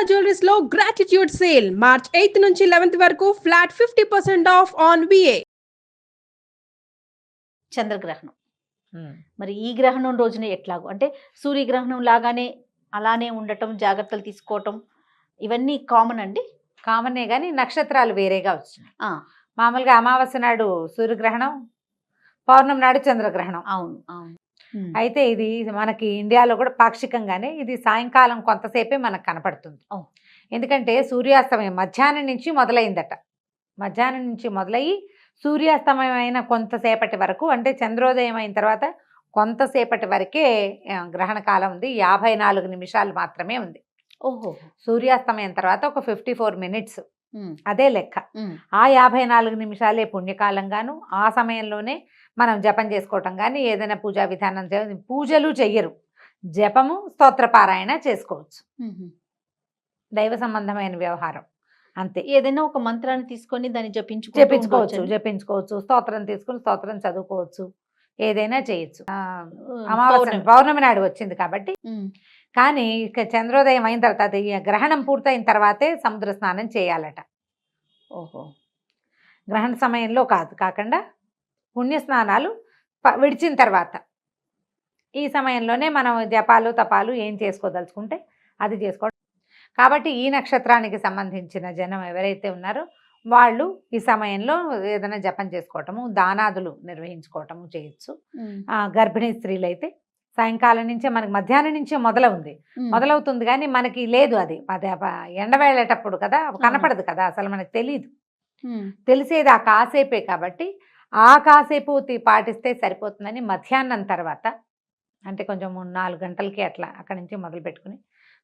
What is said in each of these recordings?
Jewelleries లో gratitude sale March 8 నుంచి 11 వరకు ఫ్లాట్ 50% ఆఫ్ ఆన్ విఏ. చంద్రగ్రహణం మరి ఈ గ్రహణం రోజున ఎట్లాగో అంటే సూర్యగ్రహణం లాగానే అలానే ఉండటం, జాగ్రత్తలు తీసుకోవటం ఇవన్నీ కామన్ అండి. కామనే కానీ నక్షత్రాలు వేరేగా వచ్చినాయి. మామూలుగా అమావాస్య నాడు సూర్యగ్రహణం, పౌర్ణమి నాడు చంద్రగ్రహణం. అవును అవును. అయితే ఇది మనకి ఇండియాలో కూడా పాక్షికంగానే ఇది సాయంకాలం కొంతసేపే మనకు కనపడుతుంది. ఎందుకంటే సూర్యాస్తమయం మధ్యాహ్నం నుంచి మొదలైందట. మధ్యాహ్నం నుంచి మొదలయ్యి సూర్యాస్తమయం అయిన కొంతసేపటి వరకు, అంటే చంద్రోదయం అయిన తర్వాత కొంతసేపటి వరకే గ్రహణ కాలం ఉంది. 54 నిమిషాలు మాత్రమే ఉంది. ఓహో. సూర్యాస్తమయం తర్వాత ఒక 54 మినిట్స్, అదే లెక్క. ఆ 54 నిమిషాలే పుణ్యకాలంగాను, ఆ సమయంలోనే మనం జపం చేసుకోవటం కానీ ఏదైనా పూజా విధానం, పూజలు చెయ్యరు, జపము స్తోత్రపారాయణ చేసుకోవచ్చు. దైవ సంబంధమైన వ్యవహారం అంతే. ఏదైనా ఒక మంత్రాన్ని తీసుకొని దాన్ని జపించుకోవచ్చు, స్తోత్రం తీసుకుని స్తోత్రం చదువుకోవచ్చు, ఏదైనా చేయొచ్చు. అమావాస్య పౌర్ణమి నాడు వచ్చింది కాబట్టి. కానీ ఇక చంద్రోదయం అయిన తర్వాత, అది గ్రహణం పూర్తయిన తర్వాతే సముద్ర స్నానం చేయాలట. ఓహో. గ్రహణ సమయంలో కాకుండా పుణ్యస్నానాలు విడిచిన తర్వాత, ఈ సమయంలోనే మనం జపాలు తపాలు ఏం చేసుకోదలుచుకుంటే అది చేసుకోవడం. కాబట్టి ఈ నక్షత్రానికి సంబంధించిన జనం ఎవరైతే ఉన్నారో వాళ్ళు ఈ సమయంలో ఏదైనా జపం చేసుకోవటము, దానాదులు నిర్వహించుకోవటము చేయొచ్చు. గర్భిణీ స్త్రీలు అయితే సాయంకాలం నుంచే, మనకి మధ్యాహ్నం నుంచే మొదలవుతుంది కానీ మనకి లేదు, అది ఎండ వెళ్ళేటప్పుడు కదా, కనపడదు కదా, అసలు మనకు తెలియదు. తెలిసేది ఆ కాసేపే కాబట్టి ఆ కాసేపు పాటిస్తే సరిపోతుందని మధ్యాహ్నం తర్వాత, అంటే కొంచెం 4 గంటలకి అట్లా అక్కడి నుంచి మొదలు పెట్టుకుని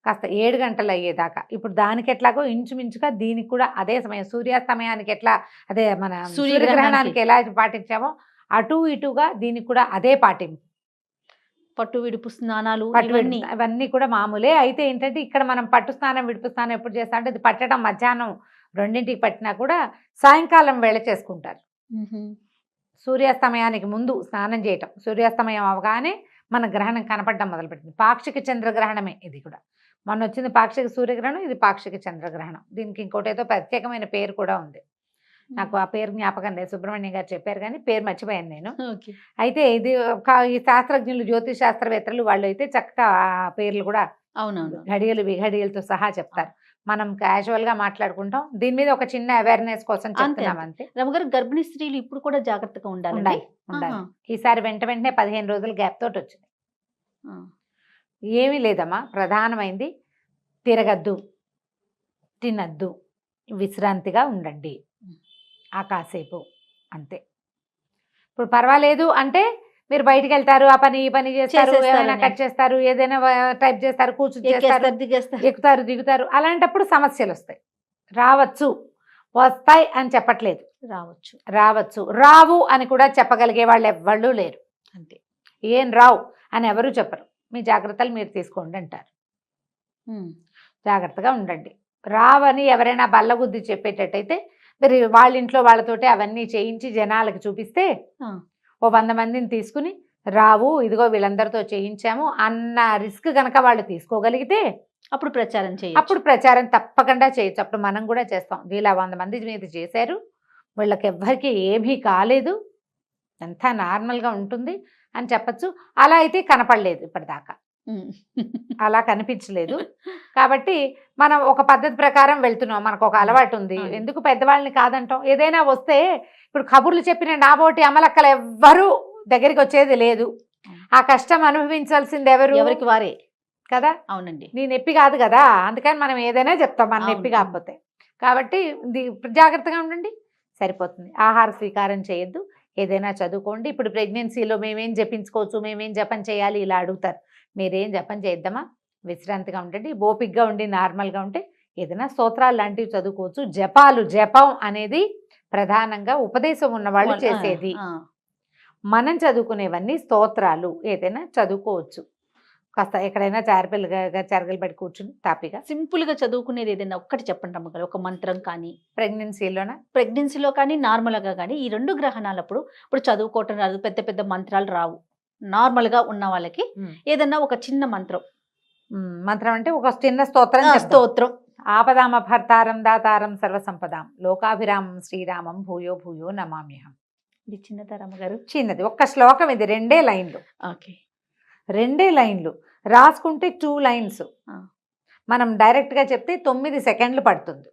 కాస్త 7 గంటలు అయ్యేదాకా, ఇప్పుడు దానికి ఎట్లాగో ఇంచుమించుగా దీనికి కూడా అదే సమయం, సూర్యాస్తమయానికి ఎట్లా అదే మన సూర్యగ్రహణానికి ఎలా పాటించామో అటు ఇటుగా దీనికి కూడా అదే పాటింపు. పట్టు విడుపు స్నానాలు అవన్నీ కూడా మామూలే. అయితే ఏంటంటే ఇక్కడ మనం పట్టు స్నానం విడుపు స్నానం ఎప్పుడు చేస్తా అంటే, ఇది పట్టడం మధ్యాహ్నం 2ంటికి పట్టినా కూడా సాయంకాలం వేళ చేసుకుంటారు. సూర్యాస్తమయానికి ముందు స్నానం చేయటం, సూర్యాస్తమయం అవగానే మన గ్రహణం కనపడడం మొదలుపెట్టింది. పాక్షిక చంద్రగ్రహణమే ఇది కూడా. మొన్న వచ్చింది పాక్షిక సూర్యగ్రహణం, ఇది పాక్షిక చంద్రగ్రహణం. దీనికి ఇంకోటేదో ప్రత్యేకమైన పేరు కూడా ఉంది, నాకు ఆ పేరు జ్ఞాపకం లేదు, సుబ్రహ్మణ్యం గారు చెప్పారు కానీ పేరు మర్చిపోయాను నేను. అయితే ఇది ఈ శాస్త్రజ్ఞులు, జ్యోతిష్ శాస్త్రవేత్తలు వాళ్ళు అయితే చక్కగా ఆ పేర్లు కూడా ఘడియలు విఘడియలతో సహా చెప్తారు. మనం క్యాజువల్గా మాట్లాడుకుంటాం, దీని మీద ఒక చిన్న అవేర్నెస్ కోసం చెప్తున్నాం అంతే. రమగారు, గర్భిణీ స్త్రీలు ఇప్పుడు కూడా జాగ్రత్తగా ఉండాలి. ఈసారి వెంటనే 15 రోజుల గ్యాప్ తోటి వచ్చింది. ఏమీ లేదమ్మా, ప్రధానమైంది తిరగద్దు, తినద్దు, విశ్రాంతిగా ఉండండి ఆ కాసేపు అంతే. ఇప్పుడు పర్వాలేదు అంటే మీరు బయటికి వెళ్తారు, ఆ పని ఈ పని చేస్తారు, ఏదైనా కట్ చేస్తారు, ఏదైనా టైప్ చేస్తారు, కూర్చుని ఎక్కుతారు దిగుతారు, అలాంటప్పుడు సమస్యలు వస్తాయి. వస్తాయి అని చెప్పట్లేదు, రావచ్చు, రావు అని కూడా చెప్పగలిగే వాళ్ళు ఎవ్వళ్ళు లేరు అంతే. ఏం రావు అని ఎవరు చెప్పరు, మీ జాగ్రత్తలు మీరు తీసుకోండి అంటారు. జాగ్రత్తగా ఉండండి. రావని ఎవరైనా బల్లగుద్ది చెప్పేటట్టయితే మీరు వాళ్ళ ఇంట్లో వాళ్ళతోటి అవన్నీ చేయించి జనాలకు చూపిస్తే, ఓ 100 మందిని తీసుకుని రావు, ఇదిగో వీళ్ళందరితో చేయించాము అన్న రిస్క్ కనుక వాళ్ళు తీసుకోగలిగితే అప్పుడు ప్రచారం తప్పకుండా చేయొచ్చు. అప్పుడు మనం కూడా చేస్తాం, వీళ్ళ 100 మంది మీద చేశారు, వీళ్ళకి ఎవ్వరికి ఏమీ కాలేదు, అంతా నార్మల్గా ఉంటుంది అని చెప్పచ్చు. అలా అయితే కనపడలేదు ఇప్పటిదాకా, అలా కనిపించలేదు. కాబట్టి మనం ఒక పద్ధతి ప్రకారం వెళ్తున్నాం, మనకు ఒక అలవాటు ఉంది. ఎందుకు పెద్దవాళ్ళని కాదంటాం? ఏదైనా వస్తే ఇప్పుడు కబుర్లు చెప్పిన నాబోటి అమలక్కలు ఎవ్వరూ దగ్గరికి వచ్చేది లేదు. ఆ కష్టం అనుభవించాల్సింది ఎవరికి వారే కదా. అవునండి, నీ నొప్పి కాదు కదా, అందుకని మనం ఏదైనా చెప్తాం మన నొప్పి కాకపోతే. కాబట్టి జాగ్రత్తగా ఉండండి, సరిపోతుంది. ఆహార స్వీకారం చేయొద్దు, ఏదైనా చదువుకోండి. ఇప్పుడు ప్రెగ్నెన్సీలో మేమేం జపించుకోవచ్చు, మేమేం జపం చేయాలి ఇలా అడుగుతారు. మీరేం జపం చేద్దామా, విశ్రాంతిగా ఉండండి, ఓపికగా ఉండి నార్మల్గా ఉంటే ఏదైనా స్తోత్రాలు లాంటివి చదువుకోవచ్చు. జపం అనేది ప్రధానంగా ఉపదేశం ఉన్నవాళ్ళు చేసేది. మనం చదువుకునేవన్నీ స్తోత్రాలు, ఏదైనా చదువుకోవచ్చు. కాస్త ఎక్కడైనా చారగలు పెట్టి కూర్చుని తాపిగా సింపుల్గా చదువుకునేది ఏదైనా ఒక్కటి చెప్పండి అమ్మగారు, ఒక మంత్రం కానీ. ప్రెగ్నెన్సీలో కానీ నార్మల్గా కానీ ఈ 2 గ్రహణాలప్పుడు ఇప్పుడు చదువుకోవటం రాదు, పెద్ద పెద్ద మంత్రాలు రావు, నార్మల్గా ఉన్న వాళ్ళకి ఏదన్నా ఒక చిన్న మంత్రం అంటే ఒక చిన్న స్తోత్రం ఆపదామభర్తారం దాతారం సర్వసంపదాం లోకాభిరామం శ్రీరామం భూయో భూయో నమామ్యహం. ఇది చిన్నదా రమ్మగారు? చిన్నది, ఒక్క శ్లోకం, ఇది 2 లైన్లు. ఓకే. 2 లైన్లు రాసుకుంటే 2 లైన్స్. మనం డైరెక్ట్గా చెప్తే 9 సెకండ్లు పడుతుంది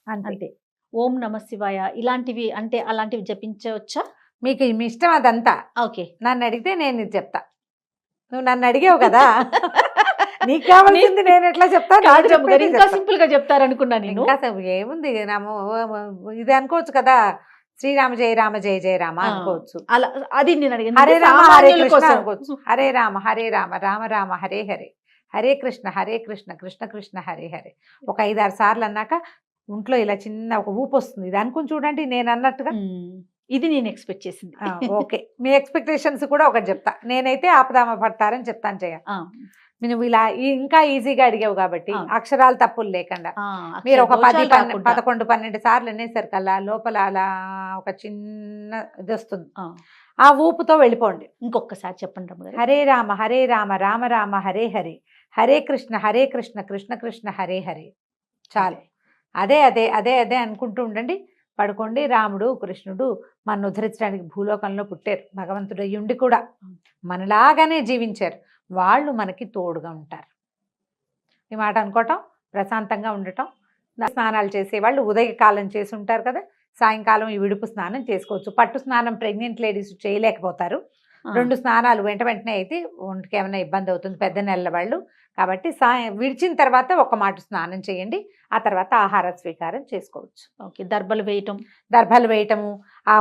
అంతే. అంతే. ఓం నమ శివాయ ఇలాంటివి అంటే అలాంటివి జపించవచ్చా? మీకు మీ ఇష్టం అదంతా. ఓకే. నన్ను అడిగితే నేను ఇది చెప్తా. నువ్వు నన్ను అడిగావు కదా, నీకు కావాల్సింది నేను ఎట్లా చెప్తా? కాదు రమ్మగారు, ఇంకా సింపుల్ గా చెప్తారనుకున్నా నేను. ఇంకా ఏముంది, ఇది అనుకోవచ్చు కదా, శ్రీరామ జయ రామ జయ జయ రామ అనుకోవచ్చు. అలా అది నేను అడిగాను. హరే రామ హరే సామాన్యుల కృష్ణ కోసం. అనుకోవచ్చు. హరే రామ రామ రామ హరే హరే, హరే కృష్ణ కృష్ణ కృష్ణ హరే హరే. ఒక 5-6 సార్లు అన్నాక ఒంట్లో ఇలా చిన్న ఒక ఊపు వస్తుంది. ఇది అనుకుని చూడండి నేను అన్నట్టుగా. ఇది నేను ఎక్స్పెక్ట్ చేసింది. ఓకే, మీ ఎక్స్పెక్టేషన్స్ కూడా ఒకటి చెప్తా. నేనైతే ఆపదామ పడతారని చెప్తాను చేయ. నువ్వు ఇలా ఇంకా ఈజీగా అడిగావు కాబట్టి అక్షరాలు తప్పులు లేకుండా మీరు ఒక 10-11-12 సార్లు అనేసరికల్లా లోపల అలా ఒక చిన్న ఇది వస్తుంది. ఆ ఊపుతో వెళ్ళిపోండి. ఇంకొకసారి చెప్పండి రమ్మగారు. హరే రామ రామ రామ హరే హరే, హరే కృష్ణ కృష్ణ కృష్ణ హరే హరే. చాలు. అదే అదే అదే అదే అనుకుంటూ ఉండండి. పడుకోండి. రాముడు కృష్ణుడు మన ఉద్ధరించడానికి భూలోకంలో పుట్టారు. భగవంతుడు అయ్యుండి కూడా మనలాగానే జీవించారు. వాళ్ళు మనకి తోడుగా ఉంటారు. ఈ మాట అనుకోవటం, ప్రశాంతంగా ఉండటం. స్నానాలు చేసేవాళ్ళు ఉదయకాలం చేసి ఉంటారు కదా, సాయంకాలం ఈ విడుపు స్నానం చేసుకోవచ్చు. పట్టు స్నానం ప్రెగ్నెంట్ లేడీస్ చేయలేకపోతారు. 2 స్నానాలు వెంటనే అయితే ఒంటికి ఏమైనా ఇబ్బంది అవుతుంది, పెద్ద నెలల వాళ్ళు. కాబట్టి విడిచిన తర్వాత ఒక మాట స్నానం చేయండి. ఆ తర్వాత ఆహార స్వీకారం చేసుకోవచ్చు. ఓకే. దర్భలు వేయటము,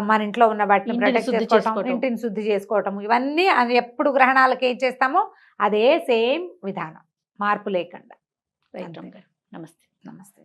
మన ఇంట్లో ఉన్న వాటిని ప్రొటెక్ట్ చేసుకోవటం, ఇంటిని శుద్ధి చేసుకోవటం, ఇవన్నీ ఎప్పుడు గ్రహణాలకు ఏం చేస్తామో అదే సేమ్ విధానం, మార్పు లేకుండా. నమస్తే. నమస్తే.